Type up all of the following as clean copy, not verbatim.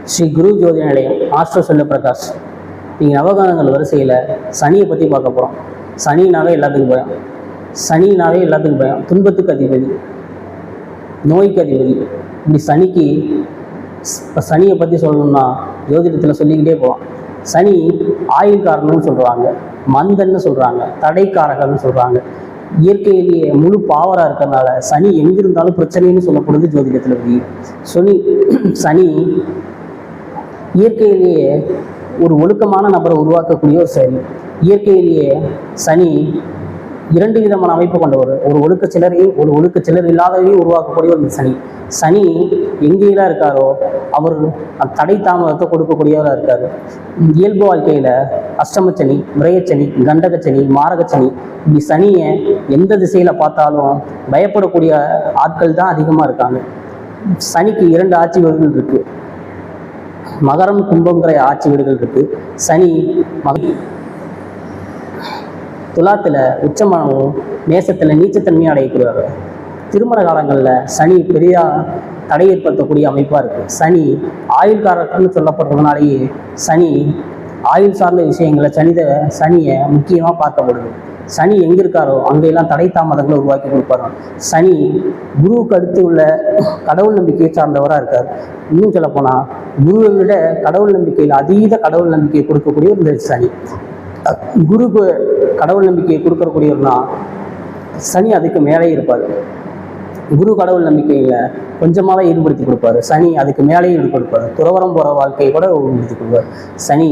ஸ்ரீ குரு ஜோதி நிலையம் ஆஸ்ட்ரோ செல்ல பிரகாஷ். நீங்கள் நவகாலங்கள் வரிசையில் சனியை பற்றி பார்க்க போகிறோம். சனினாவே எல்லாத்துக்கும் பயம். சனினாவே எல்லாத்துக்கும் பயம். துன்பத்துக்கு அதிபதி, நோய்க்கு அதிபதி. இப்படி சனிக்கு இப்போ சனியை பற்றி சொல்லணும்னா ஜோதிடத்தில் சொல்லிக்கிட்டே போவோம். சனி ஆயுள் காரணம்னு சொல்கிறாங்க, மந்தன்னு சொல்கிறாங்க, தடைக்காரகன்னு சொல்கிறாங்க. இயற்கையிலேயே முழு பாவராக இருக்கிறதுனால சனி எங்கிருந்தாலும் பிரச்சனைன்னு சொல்லப்படுது ஜோதிடத்தில். சனி இயற்கையிலேயே ஒரு ஒழுக்கமான நபரை உருவாக்கக்கூடிய ஒரு செயல். இயற்கையிலேயே சனி இரண்டு விதமான அமைப்பு கொண்டவர். ஒரு ஒழுக்க சிலரையும் ஒரு ஒழுக்க சிலர் இல்லாதவையும் உருவாக்கக்கூடிய ஒரு சனி. சனி எங்கேயெல்லாம் இருக்காரோ அவர் தடை தாமதத்தை கொடுக்கக்கூடியவராக இருக்காரு. இயல்பு வாழ்க்கையில் அஷ்டமச்சனி, விரயச்சனி, கண்டகச்சனி, மாரகச்சனி, இப்படி சனியை எந்த திசையில் பார்த்தாலும் பயப்படக்கூடிய ஆட்கள் தான் அதிகமாக இருக்காங்க. சனிக்கு 2 ஆட்சி வீடுகள் இருக்குது. மகரம் கும்பங்கிற ஆட்சி வீடுகள் இருக்குது. சனி துலாத்தில் உச்சமானவும் நேசத்தில் நீச்சத்தன்மையும் அடையக்கூடியவர். திருமண காலங்களில் சனி பெரிதாக தடை ஏற்படுத்தக்கூடிய அமைப்பாக இருக்குது. சனி ஆயுள்காரர்னு சொல்லப்படுறதுனாலேயே சனி ஆயுள் சார்ந்த விஷயங்களை சனியை முக்கியமாக பார்க்கப்படுது. சனி எங்கே இருக்காரோ அங்கெல்லாம் தடை தாமதங்களை உருவாக்கி கொடுப்பாரு. சனி குருவுக்கு அடுத்து உள்ள கடவுள் நம்பிக்கையை சார்ந்தவராக இருக்கார். இன்னும் சொல்லப்போனால் குருவை விட கடவுள் நம்பிக்கையில் அதீத கடவுள் நம்பிக்கையை கொடுக்கக்கூடிய ஒரு சனி. குருக்கு கடவுள் நம்பிக்கையை கொடுக்கக்கூடியவர்னா சனி அதுக்கு மேலே இருப்பார். குரு கடவுள் நம்பிக்கையில் கொஞ்சமாக ஈடுபடுத்தி கொடுப்பாரு. சனி அதுக்கு மேலேயும் ஈடுபடுப்பார். துறவரம் போகிற வாழ்க்கையை கூட ஈடுபடுத்தி கொடுப்பார். சனி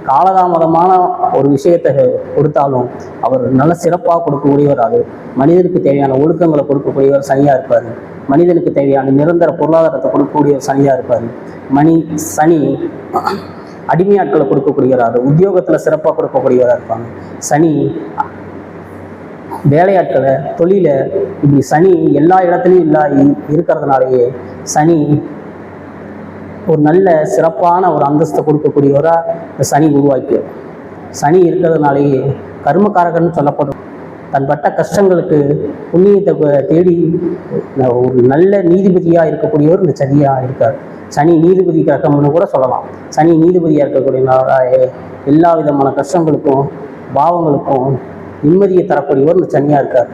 காலதாமதமான ஒரு விஷயத்தை கொடுத்தாலும் அவர் நல்ல சிறப்பாக கொடுக்கக்கூடியவர். மனிதனுக்கு தேவையான ஒழுக்கங்களை கொடுக்கக்கூடியவர் சனியாக இருப்பார். மனிதனுக்கு தேவையான நிரந்தர பொருளாதாரத்தை கொடுக்கக்கூடியவர் சனியாக இருப்பார். சனி அடிமையாட்களை கொடுக்கக்கூடியவராக, உத்தியோகத்தில் சிறப்பாக கொடுக்கக்கூடியவராக இருப்பாங்க. சனி வேலையாட்களை, தொழிலை, இப்படி சனி எல்லா இடத்துலையும் இருக்கிறதுனாலேயே சனி ஒரு நல்ல சிறப்பான ஒரு அந்தஸ்தை கொடுக்கக்கூடியவராக இந்த சனி உருவாக்கி. சனி இருக்கிறதுனாலேயே கர்மகாரகன்னு சொல்லப்படும். தன் பட்ட கஷ்டங்களுக்கு புண்ணியத்தை தேடி ஒரு நல்ல நீதிபதியாக இருக்கக்கூடியவர் இந்த சனியாக இருக்கார். சனி நீதிபதி கிரகம்னு கூட சொல்லலாம். சனி நீதிபதியாக இருக்கக்கூடிய எல்லா விதமான கஷ்டங்களுக்கும் பாவங்களுக்கும் நிம்மதியை தரக்கூடியவர் இந்த சனியாக இருக்கார்.